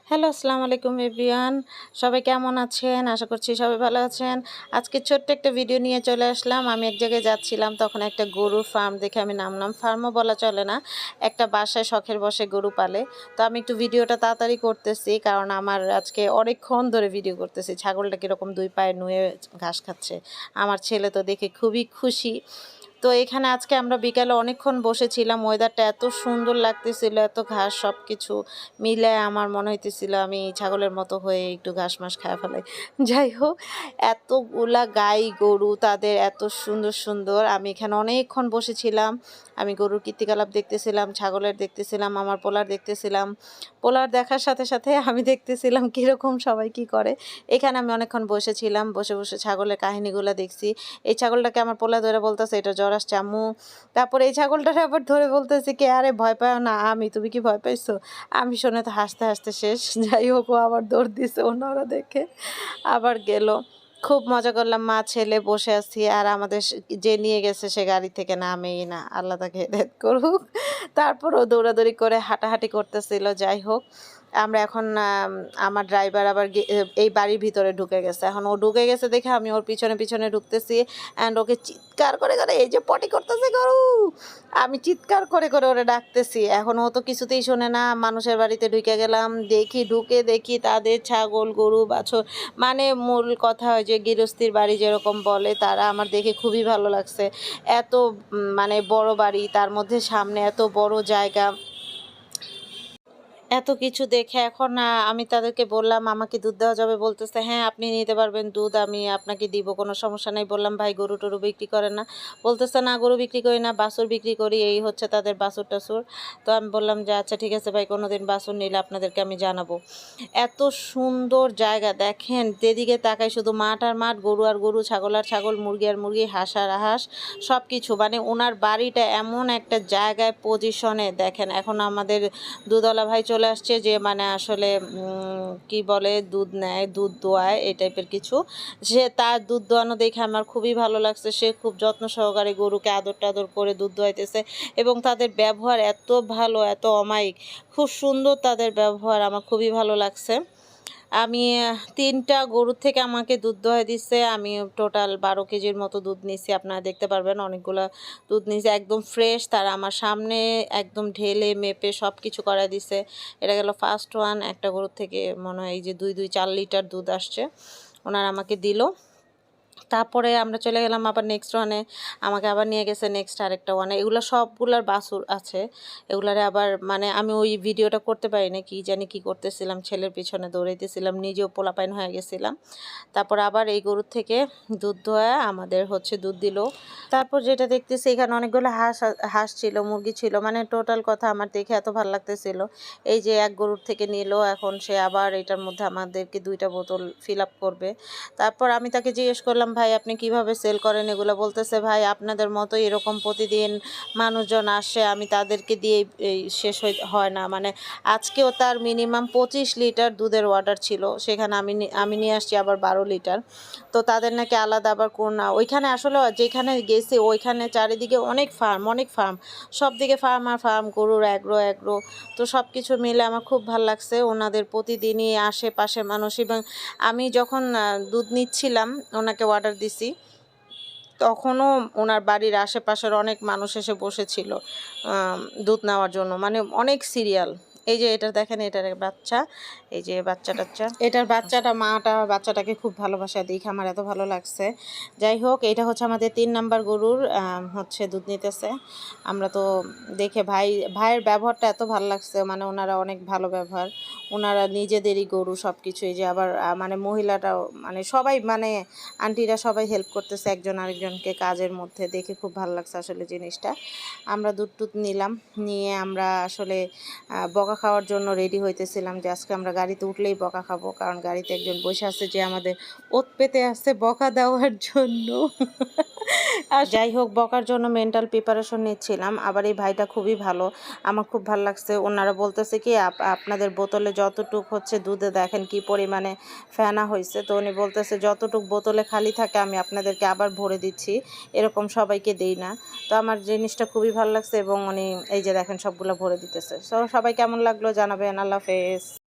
Hello, আসসালামু আলাইকুম everyone. সবাই কেমন আছেন? আশা করছি সবাই ভালো আছেন। আজকে ছোট্ট একটা ভিডিও নিয়ে চলে আসলাম। আমি এক জায়গায় যাচ্ছিলাম, তখন একটা গরুর ফার্ম দেখে আমি নামলাম। ফার্মও বলা চলে না, একটা বাসায় শখের বশে গরু পালে। তো আমি একটু ভিডিওটা তাড়াতাড়ি করতেছি, কারণ আমার আজকে অনেকক্ষণ ধরে ভিডিও করতেছি। ছাগলটা কীরকম দুই পায়ে নুয়ে ঘাস খাচ্ছে। আমার ছেলে তো দেখে খুবই খুশি। তো এখানে আজকে আমরা বিকালে অনেকক্ষণ বসেছিলাম। ওয়েদারটা এত সুন্দর লাগতেছিল, এত ঘাস সব কিছু মিলে আমার মনে হইতেছিল আমি ছাগলের মতো হয়ে একটু ঘাস মাস খায় ফেলাই। যাই হোক, এতগুলা গাই গরু, তাদের এত সুন্দর সুন্দর। আমি এখানে অনেকক্ষণ বসেছিলাম। আমি গরুর কীর্তিকলাপ দেখতেছিলাম, ছাগলের দেখতেছিলাম, আমার পোলার দেখতেছিলাম। পোলার দেখার সাথে সাথে আমি দেখতেছিলাম কীরকম সবাই কী করে। এখানে আমি অনেকক্ষণ বসেছিলাম, বসে বসে ছাগলের কাহিনিগুলো দেখছি। এই ছাগলটাকে আমার পোলা ধরে বলতেছে এটা জ্বর আসছে আম্মু। তারপরে এই ছাগলটার আবার ধরে বলতেছে কি আরে ভয় পাও না, আমি তুমি কি ভয় পাইছো? আমি শুনে তো হাসতে হাসতে শেষ। যাই হোক, ও আবার দৌড় দিছে অন্যরা দেখে আবার গেল। খুব মজা করলাম, মা ছেলে বসে আছি। আর আমাদের যে নিয়ে গেছে সে গাড়ি থেকে নামেই না, আল্লাহ তাকে হেদায়েত করুক। তারপরও দৌড়াদৌড়ি করে হাঁটাহাঁটি করতেছিল। যাই হোক, আমরা এখন আমার ড্রাইভার আবার এই বাড়ির ভিতরে ঢুকে গেছে। এখন ও ঢুকে গেছে দেখে আমি ওর পিছনে পিছনে ঢুকতেছি। অ্যান্ড ওকে চিৎকার করে করে এই যে পটি করতেছে গরু, আমি চিৎকার করে করে ওরে ডাকতেছি। এখন ও তো কিছুতেই শোনে না। মানুষের বাড়িতে ঢুকে গেলাম, ঢুকে দেখি তাদের ছাগল গরু বাছুর, মানে মূল কথা হয় যে গৃহস্থীর বাড়ি যেরকম বলে তারা, আমার দেখে খুবই ভালো লাগছে। এত মানে বড় বাড়ি, তার মধ্যে সামনে এত বড় জায়গা, এত কিছু দেখে এখন আমি তাদেরকে বললাম আমাকে দুধ দেওয়া যাবে? বলতেছে হ্যাঁ আপনি নিতে পারবেন দুধ, আমি আপনাকে দিব, কোনো সমস্যা নেই। বললাম ভাই গরু টরু বিক্রি করেন না? বলতেছে না গরু বিক্রি করি না, বাছুর বিক্রি করি। এই হচ্ছে তাদের বাছুর টাছুর। তো আমি বললাম যে আচ্ছা ঠিক আছে ভাই, কোনো দিন বাছুর নিলে আপনাদেরকে আমি জানাবো। এত সুন্দর জায়গা দেখেন, যেদিকে তাকাই শুধু মাঠ আর মাঠ, গরু আর গরু, ছাগল আর ছাগল, মুরগি আর মুরগি, হাঁস আর হাঁস, সব কিছু। মানে ওনার বাড়িটা এমন একটা জায়গায় পজিশনে দেখেন। এখন আমাদের দুধওয়ালা ভাই চলে আসছে, যে মানে আসলে কি বলে দুধ নেয়, দুধ দোয়ায়, এই টাইপের কিছু। সে তার দুধ দোয়ানো দেখে আমার খুবই ভালো লাগছে। সে খুব যত্ন সহকারে গরুকে আদর টাদর করে দুধ দোয়াইতেছে, এবং তাদের ব্যবহার এত ভালো, এত অমায়িক, খুব সুন্দর তাদের ব্যবহার, আমার খুবই ভালো লাগছে। আমি ৩টা গরুর থেকে আমাকে দুধ দোয়াই দিচ্ছে। আমি টোটাল ১২ কেজির মতো দুধ নিছি। আপনারা দেখতে পারবেন অনেকগুলো দুধ নিছি, একদম ফ্রেশ। তারা আমার সামনে একদম ঢেলে মেপে সব কিছু করাই দিছে। এটা গেল ফার্স্ট ওয়ান। একটা গরুর থেকে মনে হয় এই যে ৪ লিটার দুধ আসছে, ওনারা আমাকে দিল। তারপরে আমরা চলে গেলাম আবার নেক্সট ওয়ানে, আমাকে আবার নিয়ে গেছে নেক্সট আরেকটা ওয়ানে। এগুলো সবগুলার বাছুর আছে। এগুলারে আবার মানে আমি ওই ভিডিওটা করতে পারি না, কি জানি কি করতেছিলাম, ছেলের পিছনে দৌড়াইতেছিলাম, নিজেও পোলাপাইন হয়ে গেছিলাম। তারপর আবার এই গরুর থেকে দুধ দোয়া আমাদের হচ্ছে দুধ দিল। তারপর যেটা দেখতেছি এখানে অনেকগুলো হাঁস ছিল, মুরগি ছিল, মানে টোটাল কথা আমার দেখে এত ভালো লাগতেছিল। এই যে এক গরুর থেকে নিল, এখন সে আবার এটার মধ্যে আমাদেরকে 2টা বোতল ফিল আপ করবে। তারপর আমি তাকে জিজ্ঞেস করলাম ভাই আপনি কিভাবে সেল করেন এগুলো? বলতেছে ভাই আপনাদের মতো এরকম প্রতিদিন মানুষজন আসে, আমি তাদেরকে দিয়ে এই শেষ হয় না। মানে আজকেও তার মিনিমাম 25 লিটার দুধের অর্ডার ছিল, সেখানে আমি নিয়ে আসছি আবার 12 লিটার। তো তাদের নাকি আলাদা আবার কোন ওইখানে আসলে যেখানে গেছি ওইখানে চারিদিকে অনেক ফার্ম, সব দিকে ফার্ম আর ফার্ম, গরুর অ্যাগ্রো। তো সব কিছু মিলে আমার খুব ভালো লাগছে। ওনাদের প্রতিদিনই আশেপাশের মানুষ, এবং আমি যখন দুধ নিচ্ছিলাম, ওনাকে অর্ডার দিছি, তখনও ওনার বাড়ির আশেপাশের অনেক মানুষ এসে বসেছিল দুধ নেওয়ার জন্য, মানে অনেক সিরিয়াল। এই যে এটা দেখেন, এটার বাচ্চা, এই যে বাচ্চা, এটার বাচ্চাটা, মাটা বাচ্চাটাকে খুব ভালোবাসা, দেখে আমার এত ভালো লাগছে। যাই হোক, এটা হচ্ছে আমাদের 3 নাম্বার গরুর হচ্ছে দুধ নিতেছে। আমরা তো দেখে ভাইয়ের ব্যবহারটা এত ভালো লাগছে, মানে ওনারা অনেক ভালো ব্যবহার। ওনারা নিজেদেরই গরু সব কিছু, এই যে আবার মানে মহিলাটাও, মানে সবাই, মানে আন্টিরা সবাই হেল্প করতেছে একজন আরেকজনকে কাজের মধ্যে, দেখে খুব ভালো লাগছে আসলে জিনিসটা। আমরা দুধ টুধ নিলাম, নিয়ে আমরা আসলে বকা খাওয়ার জন্য রেডি হইতেছিলাম, যে আজকে আমরা গাড়িতে উঠলেই বকা খাবো, কারণ গাড়িতে একজন বসে আছে যে আমাদের ওত পেতে আসছে বকা দেওয়ার জন্য। আর যাই হোক, বকার জন্য মেন্টাল প্রিপারেশন নিচ্ছিলাম। আবার এই ভাইটা খুবই ভালো, আমার খুব ভালো লাগছে। ওনারা বলতেছে কি আপনাদের বোতলে যতটুক হচ্ছে দুধে দেখেন কি পরিমাণে ফেনা হয়েছে, তো উনি বলতেছে যতটুক বোতলে খালি থাকে আমি আপনাদেরকে আবার ভরে দিচ্ছি, এরকম সবাইকে দেই না। তো আমার জিনিসটা খুবই ভালো লাগছে, এবং উনি এই যে দেখেন সবগুলো ভরে দিতেছে। সো সবাই কেমন লাগলো জানাবেন। আল্লাহ হাফেজ।